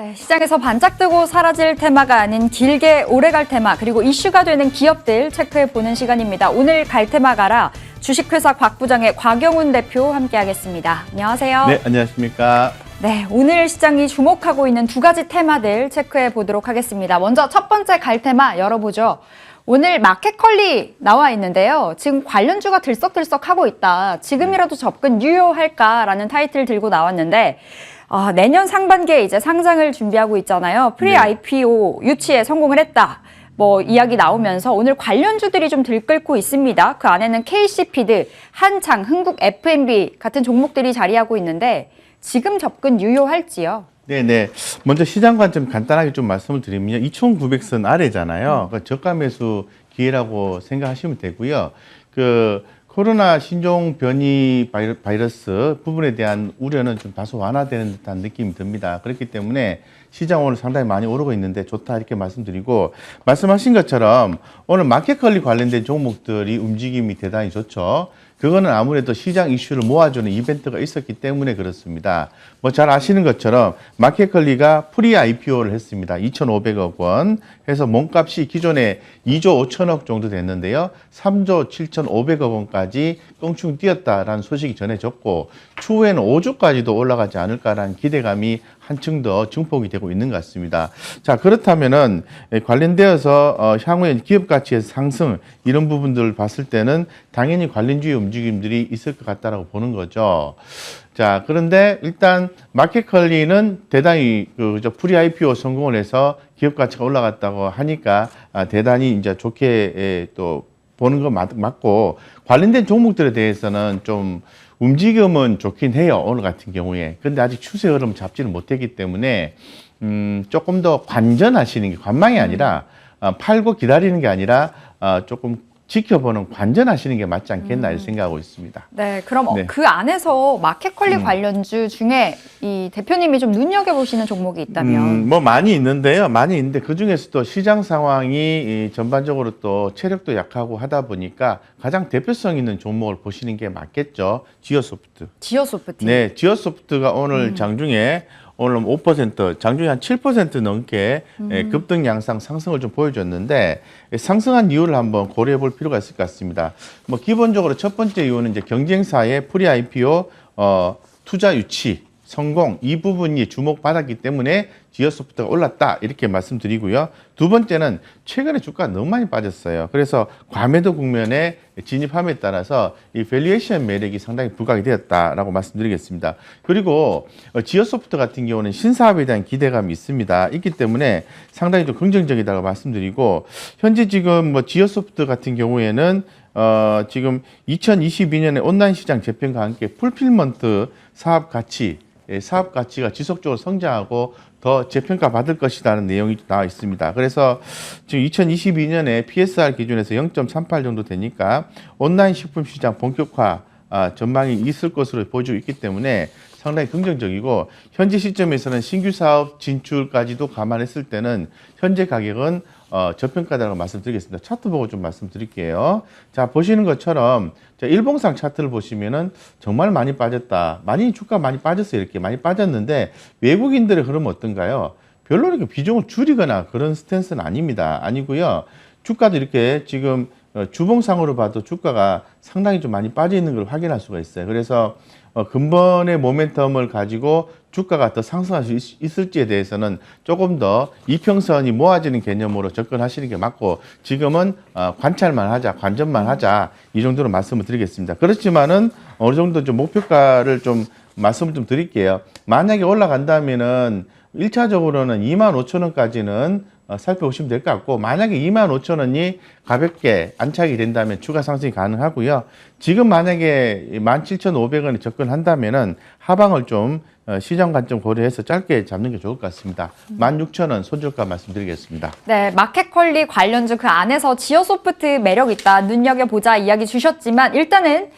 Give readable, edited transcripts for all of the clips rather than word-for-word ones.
네, 시장에서 반짝뜨고 사라질 테마가 아닌 길게 오래갈 테마, 그리고 이슈가 되는 기업들 체크해보는 시간입니다. 오늘 갈 테마 가라 주식회사 곽부장의 곽영훈 대표 함께하겠습니다. 안녕하세요. 네, 안녕하십니까. 네, 오늘 시장이 주목하고 있는 두 가지 테마들 체크해보도록 하겠습니다. 먼저 첫 번째 갈 테마 열어보죠. 오늘 마켓컬리 나와 있는데요. 지금 관련주가 들썩들썩하고 있다. 지금이라도 접근 유효할까라는 타이틀 들고 나왔는데 내년 상반기에 이제 상장을 준비하고 있잖아요. 프리-IPO 유치에 성공을 했다. 이야기 나오면서 오늘 관련주들이 좀 들끓고 있습니다. 그 안에는 KC피드, 한창, 흥국 F&B 같은 종목들이 자리하고 있는데 지금 접근 유효할지요? 네네. 먼저 시장 관점 간단하게 좀 말씀을 드리면 2,900선 아래잖아요. 그러니까 저가 매수 기회라고 생각하시면 되고요. 코로나 신종 변이 바이러스 부분에 대한 우려는 좀 다소 완화되는 듯한 느낌이 듭니다. 그렇기 때문에 시장 오늘 상당히 많이 오르고 있는데 좋다 이렇게 말씀드리고, 말씀하신 것처럼 오늘 마켓컬리 관련된 종목들이 움직임이 대단히 좋죠. 그거는 아무래도 시장 이슈를 모아주는 이벤트가 있었기 때문에 그렇습니다. 잘 아시는 것처럼 마켓컬리가 프리 IPO를 했습니다. 2,500억 원 해서 몸값이 기존에 2조 5천억 정도 됐는데요. 3조 7,500억 원까지 껑충 뛰었다라는 소식이 전해졌고, 추후에는 5조까지도 올라가지 않을까라는 기대감이 한층 더 증폭이 되고 있는 것 같습니다. 자, 그렇다면은 관련되어서 향후에 기업 가치의 상승 이런 부분들을 봤을 때는 당연히 관련주의 움직임들이 있을 것 같다라고 보는 거죠. 자, 그런데 일단 마켓컬리는 대단히 프리 IPO 성공을 해서 기업 가치가 올라갔다고 하니까 대단히 이제 좋게 또 보는 거 맞고, 관련된 종목들에 대해서는 좀 움직임은 좋긴 해요, 오늘 같은 경우에. 근데 아직 추세 흐름 잡지는 못했기 때문에 조금 더 관전하시는 게, 관망이 아니라 팔고 기다리는 게 아니라 조금 지켜보는, 관전하시는 게 맞지 않겠나 이렇게 생각하고 있습니다. 네, 그럼 그 안에서 마켓컬리 관련주 중에 이 대표님이 좀 눈여겨보시는 종목이 있다면? 많이 있는데요. 많이 있는데 그중에서도 시장 상황이 전반적으로 또 체력도 약하고 하다 보니까 가장 대표성 있는 종목을 보시는 게 맞겠죠. 지오소프트. 지오소프트. 네, 지오소프트가 오늘 장중에 오늘 5%, 장중에 한 7% 넘게 급등 양상 상승을 좀 보여줬는데, 상승한 이유를 한번 고려해 볼 필요가 있을 것 같습니다. 기본적으로 첫 번째 이유는 이제 경쟁사의 프리 IPO 투자 유치 성공, 이 부분이 주목받았기 때문에 지오소프트가 올랐다 이렇게 말씀드리고요. 두 번째는 최근에 주가가 너무 많이 빠졌어요. 그래서 과매도 국면에 진입함에 따라서 이 밸류에이션 매력이 상당히 부각이 되었다라고 말씀드리겠습니다. 그리고 지오소프트 같은 경우는 신사업에 대한 기대감이 있습니다. 있기 때문에 상당히 좀 긍정적이다고 말씀드리고, 현재 지금 지오소프트 같은 경우에는 지금 2022년에 온라인 시장 재편과 함께 풀필먼트 사업 가치가 지속적으로 성장하고 더 재평가 받을 것이라는 내용이 나와 있습니다. 그래서 지금 2022년에 PSR 기준에서 0.38 정도 되니까 온라인 식품 시장 본격화 전망이 있을 것으로 보여지고 있기 때문에 상당히 긍정적이고, 현재 시점에서는 신규 사업 진출까지도 감안했을 때는 현재 가격은 저평가다라고 말씀드리겠습니다. 차트 보고 좀 말씀드릴게요. 자, 보시는 것처럼 일봉상 차트를 보시면은 정말 많이 빠졌다. 주가 많이 빠졌어요. 이렇게 많이 빠졌는데 외국인들의 흐름은 어떤가요? 별로 이렇게 비중을 줄이거나 그런 스탠스는 아닙니다. 아니고요. 주가도 이렇게 지금 주봉상으로 봐도 주가가 상당히 좀 많이 빠져 있는 걸 확인할 수가 있어요. 그래서 근본의 모멘텀을 가지고 주가가 더 상승할 수 있을지에 대해서는 조금 더 이평선이 모아지는 개념으로 접근하시는 게 맞고, 지금은 관찰만 하자, 관전만 하자, 이 정도로 말씀을 드리겠습니다. 그렇지만은 어느 정도 좀 목표가를 좀 말씀을 좀 드릴게요. 만약에 올라간다면은 1차적으로는 25,000원까지는 살펴보시면 될 것 같고, 만약에 25,000원이 가볍게 안착이 된다면 추가 상승이 가능하고요. 지금 만약에 17,500원에 접근한다면은 하방을 좀 시장 관점 고려해서 짧게 잡는 게 좋을 것 같습니다. 16,000원 손절가 말씀드리겠습니다. 네, 마켓컬리 관련주 그 안에서 지오소프트 매력 있다, 눈여겨보자 이야기 주셨지만, 일단은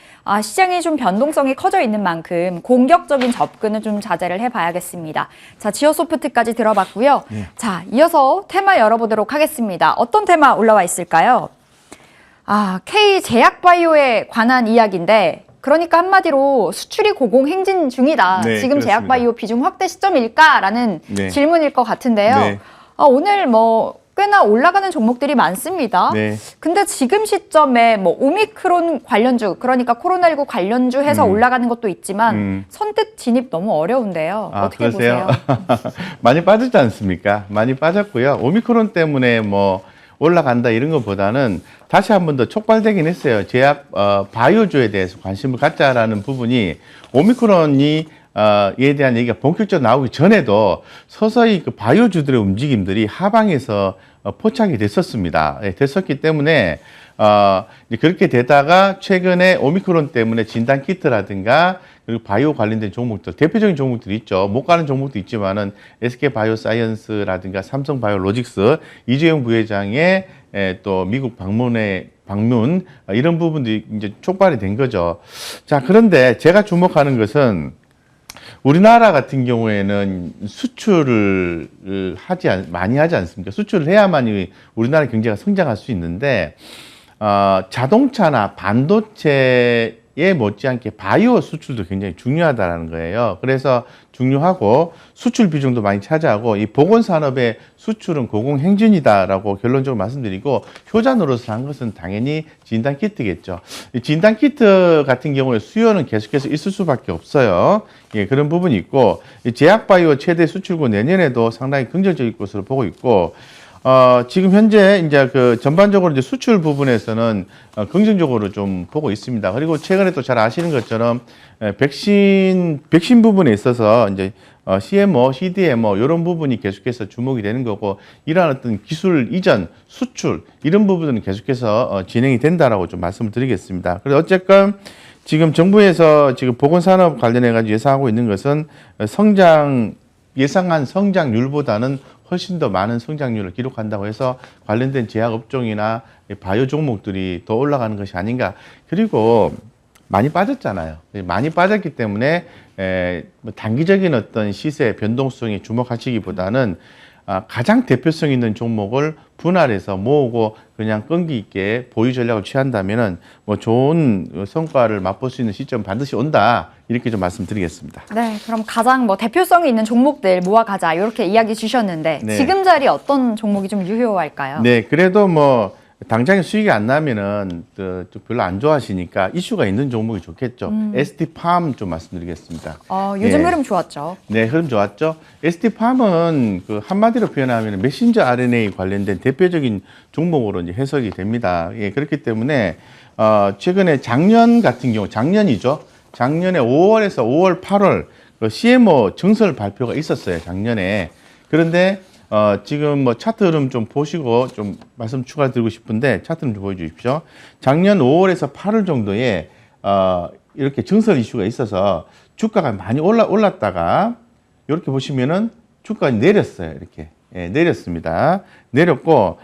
시장이 좀 변동성이 커져 있는 만큼 공격적인 접근은 좀 자제를 해봐야겠습니다. 자, 지오소프트까지 들어봤고요. 자, 이어서 테마 열어보도록 하겠습니다. 어떤 테마 올라와 있을까요? K제약바이오에 관한 이야기인데, 그러니까 한마디로 수출이 고공행진 중이다. 네, 지금 그렇습니다. 제약바이오 비중 확대 시점일까라는 네. 질문일 것 같은데요. 네. 오늘 뭐 꽤나 올라가는 종목들이 많습니다. 네. 근데 지금 시점에 뭐 오미크론 관련주, 그러니까 코로나19 관련주 해서 올라가는 것도 있지만 선뜻 진입 너무 어려운데요. 어떻게 그러세요? 보세요? 많이 빠졌지 않습니까? 많이 빠졌고요. 오미크론 때문에 뭐 올라간다 이런 것보다는 다시 한 번 더 촉발되긴 했어요. 제약 바이오주에 대해서 관심을 갖자라는 부분이 오미크론이 에 대한 얘기가 본격적으로 나오기 전에도 서서히 그 바이오주들의 움직임들이 하방에서 포착이 됐었습니다. 예, 됐었기 때문에 이제 그렇게 되다가 최근에 오미크론 때문에 진단 키트라든가 그리고 바이오 관련된 종목들, 대표적인 종목들이 있죠. 못 가는 종목도 있지만은 SK 바이오사이언스라든가 삼성 바이오로직스 이재용 부회장의 또 미국 방문 이런 부분들이 이제 촉발이 된 거죠. 자, 그런데 제가 주목하는 것은 우리나라 같은 경우에는 수출을 많이 하지 않습니까? 수출을 해야만이 우리나라 경제가 성장할 수 있는데, 자동차나 반도체에 못지않게 바이오 수출도 굉장히 중요하다는 거예요. 그래서 중요하고 수출 비중도 많이 차지하고 이 보건산업의 수출은 고공행진이다라고 결론적으로 말씀드리고 효자노릇을 한 것은 당연히 진단키트겠죠. 이 진단키트 같은 경우에 수요는 계속해서 있을 수밖에 없어요. 예, 그런 부분이 있고 이 제약바이오 최대 수출국 내년에도 상당히 긍정적일 것으로 보고 있고 지금 현재 이제 그 전반적으로 이제 수출 부분에서는 긍정적으로 좀 보고 있습니다. 그리고 최근에 또 잘 아시는 것처럼 백신 부분에 있어서 이제 CMO, CDMO 이런 부분이 계속해서 주목이 되는 거고 이러한 어떤 기술 이전, 수출 이런 부분은 계속해서 진행이 된다라고 좀 말씀을 드리겠습니다. 그래서 어쨌건 지금 정부에서 지금 보건산업 관련해 가지고 예상하고 있는 것은 예상한 성장률보다는 훨씬 더 많은 성장률을 기록한다고 해서 관련된 제약 업종이나 바이오 종목들이 더 올라가는 것이 아닌가. 그리고 많이 빠졌잖아요. 많이 빠졌기 때문에 단기적인 어떤 시세 변동성에 주목하시기보다는 가장 대표성 있는 종목을 분할해서 모으고 그냥 끈기 있게 보유 전략을 취한다면은 뭐 좋은 성과를 맛볼 수 있는 시점 반드시 온다. 이렇게 좀 말씀드리겠습니다. 네, 그럼 가장 뭐 대표성이 있는 종목들 모아가자 이렇게 이야기 주셨는데 네. 지금 자리 어떤 종목이 좀 유효할까요? 네, 그래도 뭐 당장에 수익이 안 나면은 좀 별로 안 좋아하시니까 이슈가 있는 종목이 좋겠죠. ST팜 좀 말씀드리겠습니다. 요즘 네. 흐름 좋았죠. 네, 흐름 좋았죠. ST팜은 그 한마디로 표현하면 메신저 RNA 관련된 대표적인 종목으로 이제 해석이 됩니다. 예, 그렇기 때문에 최근에 작년 같은 경우 작년이죠. 작년에 5월에서 5월, 8월 그 CMO 증설 발표가 있었어요. 작년에. 그런데 지금 뭐 차트 흐름 좀 보시고 좀 말씀 추가 드리고 싶은데 차트 좀 보여주십시오. 작년 5월에서 8월 정도에 이렇게 증설 이슈가 있어서 주가가 많이 올랐다가 이렇게 보시면은 주가가 내렸어요. 이렇게 내렸습니다. 내렸고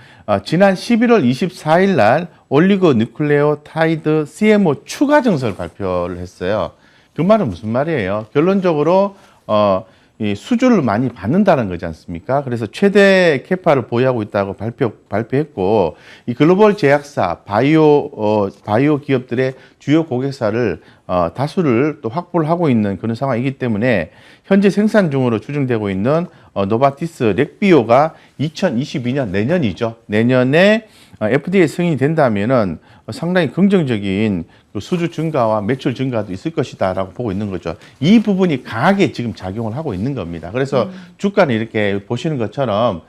지난 11월 24일 날 올리고뉴클레오타이드 CMO 추가 증설 발표를 했어요. 그 말은 무슨 말이에요? 결론적으로 이 수주를 많이 받는다는 거지 않습니까? 그래서 최대 캐파를 보유하고 있다고 발표했고, 이 글로벌 제약사, 바이오 기업들의 주요 고객사를, 다수를 또 확보를 하고 있는 그런 상황이기 때문에, 현재 생산 중으로 추정되고 있는, 노바티스 렉비오가 2022년 내년이죠. 내년에 FDA 승인이 된다면은 상당히 긍정적인 수주 증가와 매출 증가도 있을 것이다라고 보고 있는 거죠. 이 부분이 강하게 지금 작용을 하고 있는 겁니다. 그래서 주가는 이렇게 보시는 것처럼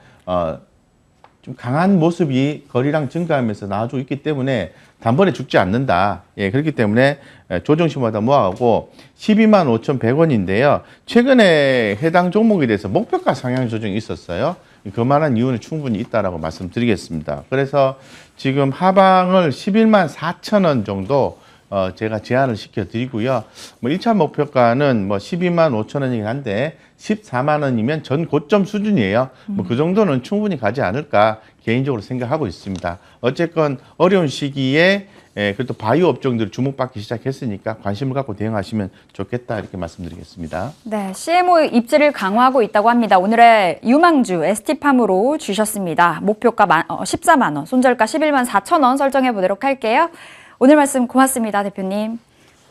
좀 강한 모습이 거래량 증가하면서 나와주고 있기 때문에 단번에 죽지 않는다. 예, 그렇기 때문에 조정시마다 모아가고 125,100원인데요. 최근에 해당 종목에 대해서 목표가 상향 조정이 있었어요. 그만한 이유는 충분히 있다라고 말씀드리겠습니다. 그래서 지금 하방을 114,000원 정도 제가 제한을 시켜드리고요. 뭐 1차 목표가는 뭐 125,000원이긴 한데 14만 원이면 전 고점 수준이에요. 뭐 그 정도는 충분히 가지 않을까 개인적으로 생각하고 있습니다. 어쨌건 어려운 시기에 그래도 바이오 업종들이 주목받기 시작했으니까 관심을 갖고 대응하시면 좋겠다 이렇게 말씀드리겠습니다. 네, CMO 입지를 강화하고 있다고 합니다. 오늘의 유망주 ST팜으로 주셨습니다. 목표가 14만 원, 손절가 11만 4천 원 설정해 보도록 할게요. 오늘 말씀 고맙습니다, 대표님.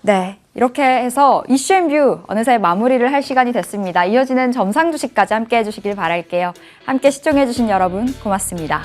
네, 이렇게 해서 이슈앤뷰 어느새 마무리를 할 시간이 됐습니다. 이어지는 점상 주식까지 함께 해주시길 바랄게요. 함께 시청해주신 여러분 고맙습니다.